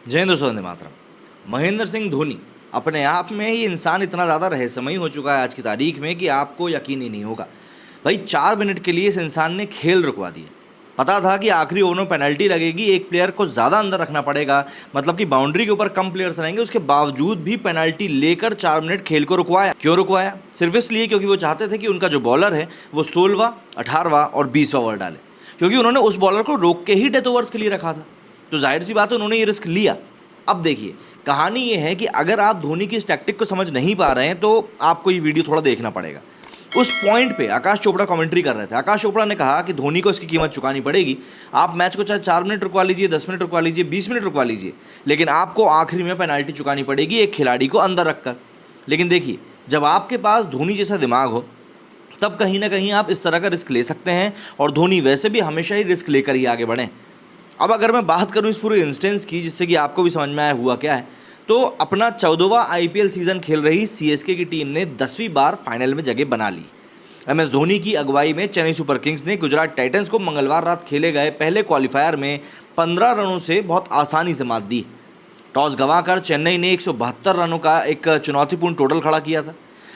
जय हिंद दोस्तों, वंदे मातरम। महेंद्र सिंह धोनी अपने आप में ये इंसान इतना ज़्यादा रहस्यमयी हो चुका है आज की तारीख में कि आपको यकीन ही नहीं होगा। भाई 4 मिनट के लिए इस इंसान ने खेल रुकवा दिया। पता था कि आखिरी ओवर में पेनल्टी लगेगी, एक प्लेयर को ज़्यादा अंदर रखना पड़ेगा, मतलब कि बाउंड्री के ऊपर कम प्लेयर्स रहेंगे, उसके बावजूद भी पेनल्टी लेकर 4 मिनट खेल को रुकवाया। क्यों रुकवाया? सिर्फ इसलिए क्योंकि वो चाहते थे कि उनका जो बॉलर है वो 16वां, 18वां और 20वां ओवर डाले, क्योंकि उन्होंने उस बॉलर को रोक के ही डेथ ओवर्स के लिए रखा था। तो जाहिर सी बात है उन्होंने ये रिस्क लिया। अब देखिए, कहानी ये है कि अगर आप धोनी की इस टैक्टिक को समझ नहीं पा रहे हैं तो आपको ये वीडियो थोड़ा देखना पड़ेगा। उस पॉइंट पे आकाश चोपड़ा कमेंट्री कर रहे थे। आकाश चोपड़ा ने कहा कि धोनी को इसकी कीमत चुकानी पड़ेगी। आप मैच को चाहे 4 मिनट रुकवा लीजिए, 10 मिनट रुकवा लीजिए, 20 मिनट रुकवा लीजिए, लेकिन आपको आखिरी में पेनाल्टी चुकानी पड़ेगी एक खिलाड़ी को अंदर रखकर। लेकिन देखिए, जब आपके पास धोनी जैसा दिमाग हो तब कहीं ना कहीं आप इस तरह का रिस्क ले सकते हैं, और धोनी वैसे भी हमेशा ही रिस्क लेकर ही आगे बढ़ें। अब अगर मैं बात करूं इस पूरे इंस्टेंस की, जिससे कि आपको भी समझ में आया हुआ क्या है, तो अपना 14वां IPL सीज़न खेल रही CSK की टीम ने 10वीं बार फाइनल में जगह बना ली। MS धोनी की अगुवाई में चेन्नई सुपर किंग्स ने गुजरात टाइटंस को मंगलवार रात खेले गए पहले क्वालिफायर में 15 रनों से बहुत आसानी से मात दी। टॉस गंवाकर चेन्नई ने 172 रनों का एक चुनौतीपूर्ण टोटल खड़ा किया था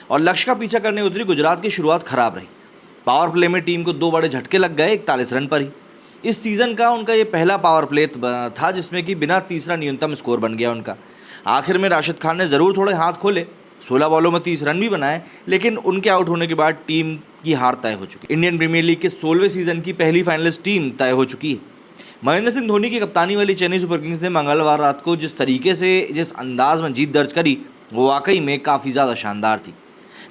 और लक्ष्य का पीछा करने उतरी गुजरात की शुरुआत खराब रही। पावर प्ले में टीम को 2 बड़े झटके लग गए 41 रन पर ही। इस सीज़न का उनका ये पहला पावर प्ले था जिसमें कि बिना तीसरा न्यूनतम स्कोर बन गया उनका। आखिर में राशिद खान ने ज़रूर थोड़े हाथ खोले, 16 बॉलों में 30 रन भी बनाए, लेकिन उनके आउट होने के बाद टीम की हार तय हो चुकी। इंडियन प्रीमियर लीग के 16वें सीज़न की पहली फाइनलिस्ट टीम तय हो चुकी है। महेंद्र सिंह धोनी की कप्तानी वाली चेन्नई सुपर किंग्स ने मंगलवार रात को जिस तरीके से, जिस अंदाज में जीत दर्ज करी, वो वाकई में काफ़ी ज़्यादा शानदार थी।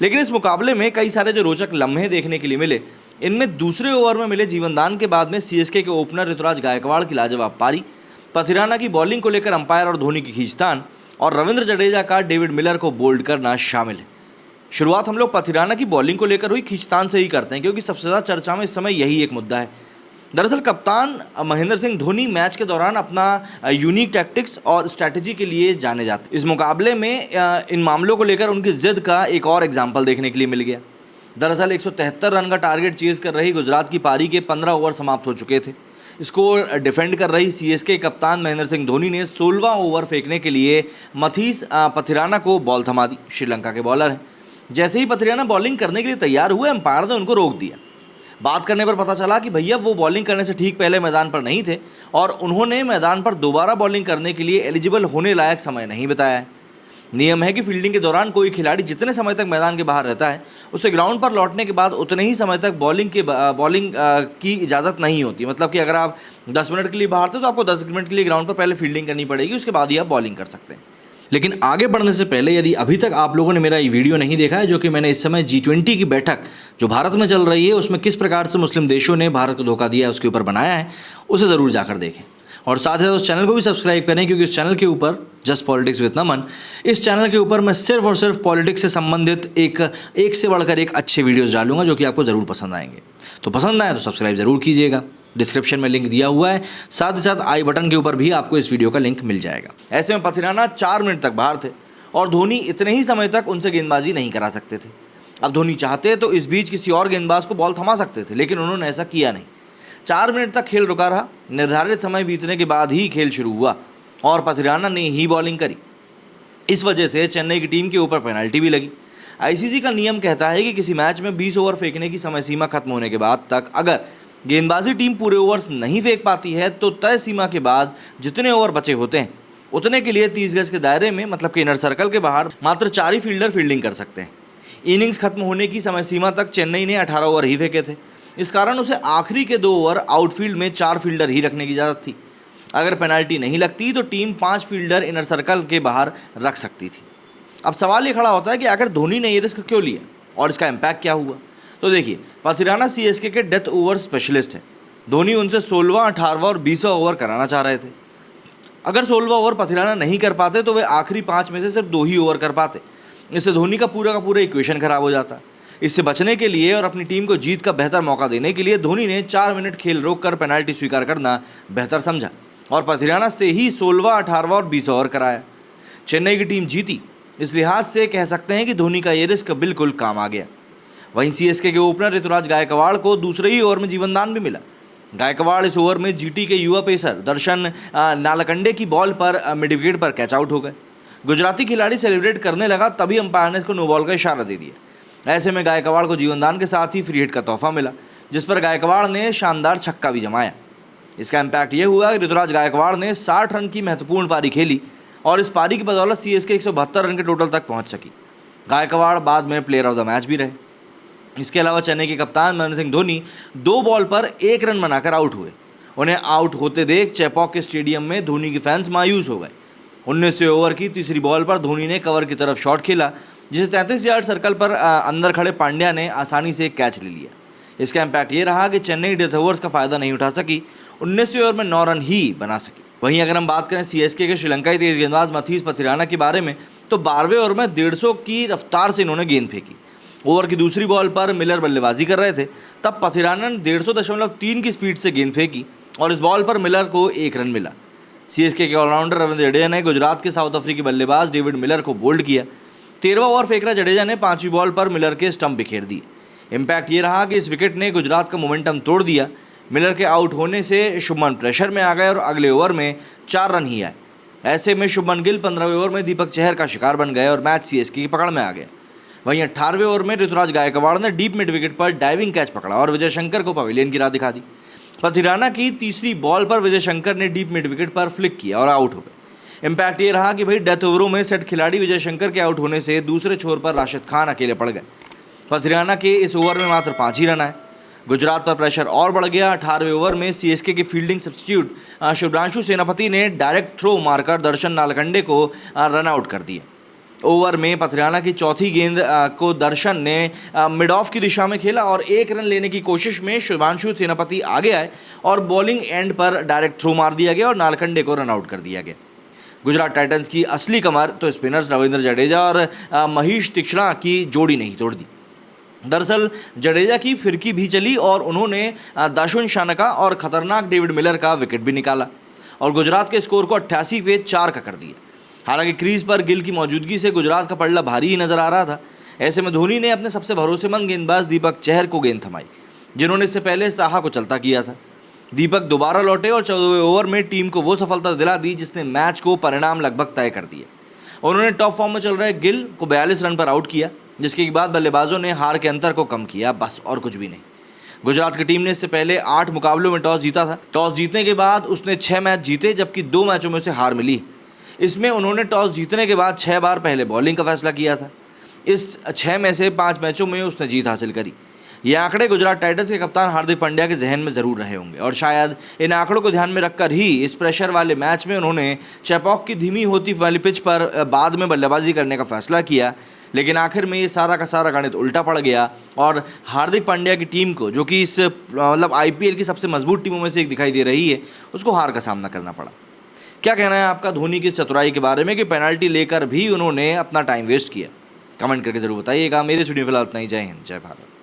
लेकिन इस मुकाबले में कई सारे जो रोचक लम्हे देखने के लिए मिले, इनमें दूसरे ओवर में मिले जीवनदान के बाद में CSK के ओपनर ऋतुराज गायकवाड़ की लाजवाब पारी, पथिराना की बॉलिंग को लेकर अंपायर और धोनी की खींचतान, और रविंद्र जडेजा का डेविड मिलर को बोल्ड करना शामिल है। शुरुआत हम लोग पथिराना की बॉलिंग को लेकर हुई खींचतान से ही करते हैं, क्योंकि सबसे ज़्यादा चर्चा में इस समय यही एक मुद्दा है। दरअसल कप्तान महेंद्र सिंह धोनी मैच के दौरान अपना यूनिक टैक्टिक्स और स्ट्रैटेजी के लिए जाने जाते। इस मुकाबले में इन मामलों को लेकर उनकी जिद का एक और एग्जाम्पल देखने के लिए मिल गया। दरअसल 173 रन का टारगेट चेज कर रही गुजरात की पारी के 15 ओवर समाप्त हो चुके थे। स्कोर डिफेंड कर रही CSK कप्तान महेंद्र सिंह धोनी ने 16वां ओवर फेंकने के लिए मथीस पथिराना को बॉल थमा दी। श्रीलंका के बॉलर हैं। जैसे ही पथिराना बॉलिंग करने के लिए तैयार हुए, अंपायर ने उनको रोक दिया। बात करने पर पता चला कि भैया वो बॉलिंग करने से ठीक पहले मैदान पर नहीं थे और उन्होंने मैदान पर दोबारा बॉलिंग करने के लिए एलिजिबल होने लायक समय नहीं बताया है। नियम है कि फील्डिंग के दौरान कोई खिलाड़ी जितने समय तक मैदान के बाहर रहता है, उसे ग्राउंड पर लौटने के बाद उतने ही समय तक बॉलिंग की इजाज़त नहीं होती। मतलब कि अगर आप 10 मिनट के लिए बाहर थे तो आपको 10 मिनट के लिए ग्राउंड पर पहले फील्डिंग करनी पड़ेगी, उसके बाद ही आप बॉलिंग कर सकते हैं। लेकिन आगे बढ़ने से पहले, यदि अभी तक आप लोगों ने मेरा ये वीडियो नहीं देखा है, जो कि मैंने इस समय G20 की बैठक जो भारत में चल रही है उसमें किस प्रकार से मुस्लिम देशों ने भारत को धोखा दिया है उसके ऊपर बनाया है, उसे ज़रूर जाकर देखें। और साथ ही साथ उस चैनल को भी सब्सक्राइब करें, क्योंकि उस चैनल के ऊपर जस्ट पॉलिटिक्स विद नमन, इस चैनल के ऊपर मैं सिर्फ और सिर्फ पॉलिटिक्स से संबंधित एक से बढ़कर एक अच्छे वीडियोस डालूंगा जो कि आपको ज़रूर पसंद आएंगे। तो पसंद आए तो सब्सक्राइब ज़रूर कीजिएगा। डिस्क्रिप्शन में लिंक दिया हुआ है, साथ ही साथ आई बटन के ऊपर भी आपको इस वीडियो का लिंक मिल जाएगा। ऐसे में पथिराना 4 मिनट तक बाहर थे और धोनी इतने ही समय तक उनसे गेंदबाजी नहीं करा सकते थे। अब धोनी चाहते तो इस बीच किसी और गेंदबाज को बॉल थमा सकते थे, लेकिन उन्होंने ऐसा किया नहीं। 4 मिनट तक खेल रुका रहा। निर्धारित समय बीतने के बाद ही खेल शुरू हुआ और पथिराना ने ही बॉलिंग करी। इस वजह से चेन्नई की टीम के ऊपर पेनल्टी भी लगी। ICC का नियम कहता है कि किसी मैच में 20 ओवर फेंकने की समय सीमा खत्म होने के बाद तक अगर गेंदबाजी टीम पूरे ओवर्स नहीं फेंक पाती है तो तय सीमा के बाद जितने ओवर बचे होते हैं उतने के लिए 30 गज के दायरे में, मतलब कि इनर सर्कल के बाहर, मात्र 4 ही फील्डर फील्डिंग कर सकते हैं। इनिंग्स खत्म होने की समय सीमा तक चेन्नई ने 18 ओवर ही फेंके थे। इस कारण उसे आखिरी के 2 ओवर आउटफील्ड में 4 फील्डर ही रखने की इजाज़त थी। अगर पेनल्टी नहीं लगती तो टीम 5 फील्डर इनर सर्कल के बाहर रख सकती थी। अब सवाल ये खड़ा होता है कि आखिर धोनी ने ये रिस्क क्यों लिया और इसका इम्पैक्ट क्या हुआ। तो देखिए, पथिराना CSK के डेथ ओवर स्पेशलिस्ट हैं। धोनी उनसे 16वां, 18वां और 20वां ओवर कराना चाह रहे थे। अगर 16वां ओवर पथिराना नहीं कर पाते तो वे आखिरी 5 में से सिर्फ 2 ही ओवर कर पाते। इससे धोनी का पूरा इक्वेशन खराब हो जाता। इससे बचने के लिए और अपनी टीम को जीत का बेहतर मौका देने के लिए धोनी ने 4 मिनट खेल रोककर पेनाल्टी स्वीकार करना बेहतर समझा और पथिराना से ही 16वां, 18वां और 20वां ओवर कराया। चेन्नई की टीम जीती। इस लिहाज से कह सकते हैं कि धोनी का ये रिस्क बिल्कुल काम आ गया। वहीं CSK के ओपनर ऋतुराज गायकवाड़ को दूसरे ही ओवर में जीवनदान भी मिला। गायकवाड़ इस ओवर में जीटी के युवा पेसर दर्शन नालकंडे की बॉल पर मिड विकेट पर कैच आउट हो गए। गुजराती खिलाड़ी सेलिब्रेट करने लगा, तभी अंपायर ने इसको नो बॉल का इशारा दे दिया। ऐसे में गायकवाड़ को जीवनदान के साथ ही फ्री हिट का तोहफा मिला, जिस पर गायकवाड़ ने शानदार छक्का भी जमाया। इसका इम्पैक्ट ये हुआ कि ऋतुराज गायकवाड़ ने 60 रन की महत्वपूर्ण पारी खेली और इस पारी की बदौलत सीएसके 172 रन के टोटल तक पहुंच सकी। गायकवाड़ बाद में प्लेयर ऑफ द मैच भी रहे। इसके अलावा चेन्नई के कप्तान महेंद्र सिंह धोनी 2 बॉल पर 1 रन बनाकर आउट हुए। उन्हें आउट होते देख चेपॉक के स्टेडियम में धोनी के फैंस मायूस हो गए। 19वें ओवर की तीसरी बॉल पर धोनी ने कवर की तरफ शॉट खेला, जिसे 33 यार्ड सर्कल पर अंदर खड़े पांड्या ने आसानी से एक कैच ले लिया। इसका इम्पैक्ट ये रहा कि चेन्नई डेथ ओवर्स का फायदा नहीं उठा सकी, 19वें ओवर में 9 रन ही बना सकी। वहीं अगर हम बात करें सीएसके के श्रीलंकाई तेज गेंदबाज मथीस पथिराना के बारे में, तो 12वें ओवर में 150 की रफ्तार से इन्होंने गेंद फेंकी। ओवर की दूसरी बॉल पर मिलर बल्लेबाजी कर रहे थे, तब पथिराना ने 150.3 की स्पीड से गेंद फेंकी और इस बॉल पर मिलर को 1 रन मिला। सीएसके के ऑलराउंडर रविंद्र जडेजा ने गुजरात के साउथ अफ्रीकी बल्लेबाज डेविड मिलर को बोल्ड किया। 13वां ओवर फेंक रहा जडेजा ने 5वीं बॉल पर मिलर के स्टंप बिखेर दिए। इम्पैक्ट ये रहा कि इस विकेट ने गुजरात का मोमेंटम तोड़ दिया। मिलर के आउट होने से शुभमन प्रेशर में आ गए और अगले ओवर में 4 रन ही आए। ऐसे में शुभमन गिल 15वें ओवर में दीपक चहर का शिकार बन गए और मैच सीएसके की पकड़ में आ गया। वहीं 18वें ओवर में ऋतुराज गायकवाड़ ने डीप मिड विकेट पर डाइविंग कैच पकड़ा और विजय शंकर को पवेलियन की राह दिखा दी। पथिराना की तीसरी बॉल पर विजय शंकर ने डीप मिड विकेट पर फ्लिक किया और आउट हो गए। इम्पैक्ट ये रहा कि भाई डेथ ओवरों में सेट खिलाड़ी विजय शंकर के आउट होने से दूसरे छोर पर राशिद खान अकेले पड़ गए। पथिराना के इस ओवर में मात्र 5 ही रन आए। गुजरात पर प्रेशर और बढ़ गया। 18वें ओवर में सीएसके के फील्डिंग सब्स्टिट्यूट शुभ्रांशु सेनापति ने डायरेक्ट थ्रो मारकर दर्शन नालकंडे को रन आउट कर दिया। ओवर में पथिराना की चौथी गेंद को दर्शन ने मिड ऑफ की दिशा में खेला और 1 रन लेने की कोशिश में शुभ्रांशु सेनापति आगे आए और बॉलिंग एंड पर डायरेक्ट थ्रो मार दिया गया और नालकंडे को रन आउट कर दिया गया। गुजरात टाइटंस की असली कमर तो स्पिनर्स रविंद्र जडेजा और महीश तीक्ष्णा की जोड़ी नहीं तोड़ दी। दरअसल जडेजा की फिरकी भी चली और उन्होंने दाशुन शानका और खतरनाक डेविड मिलर का विकेट भी निकाला और गुजरात के स्कोर को 88 पे 4 का कर दिया। हालांकि क्रीज पर गिल की मौजूदगी से गुजरात का पलड़ा भारी ही नजर आ रहा था। ऐसे में धोनी ने अपने सबसे भरोसेमंद गेंदबाज दीपक चहर को गेंद थमाई, जिन्होंने इससे पहले साहा को चलता किया था। दीपक दोबारा लौटे और 14वें ओवर में टीम को वो सफलता दिला दी जिसने मैच को परिणाम लगभग तय कर दिया। उन्होंने टॉप फॉर्म में चल रहे गिल को 42 रन पर आउट किया, जिसके बाद बल्लेबाजों ने हार के अंतर को कम किया, बस और कुछ भी नहीं। गुजरात की टीम ने इससे पहले 8 मुकाबलों में टॉस जीता था। टॉस जीतने के बाद उसने 6 मैच जीते, जबकि 2 मैचों में से हार मिली। इसमें उन्होंने टॉस जीतने के बाद 6 बार पहले बॉलिंग का फैसला किया था। इस 6 में से 5 मैचों में उसने जीत हासिल करी। ये आंकड़े गुजरात टाइटंस के कप्तान हार्दिक पांड्या के जहन में ज़रूर रहे होंगे और शायद इन आंकड़ों को ध्यान में रखकर ही इस प्रेशर वाले मैच में उन्होंने चेपॉक की धीमी होती वाली पिच पर बाद में बल्लेबाजी करने का फैसला किया। लेकिन आखिर में ये सारा का सारा गणित उल्टा पड़ गया और हार्दिक पांड्या की टीम को, जो कि इस आईपीएल की सबसे मजबूत टीमों में से एक दिखाई दे रही है, उसको हार का सामना करना पड़ा। क्या कहना है आपका धोनी की चतुराई के बारे में कि पेनल्टी लेकर भी उन्होंने अपना टाइम वेस्ट किया? कमेंट करके ज़रूर बताइएगा। मेरे स्टूडियो फिलहाल इतना ही। जय हिंद, जय भारत।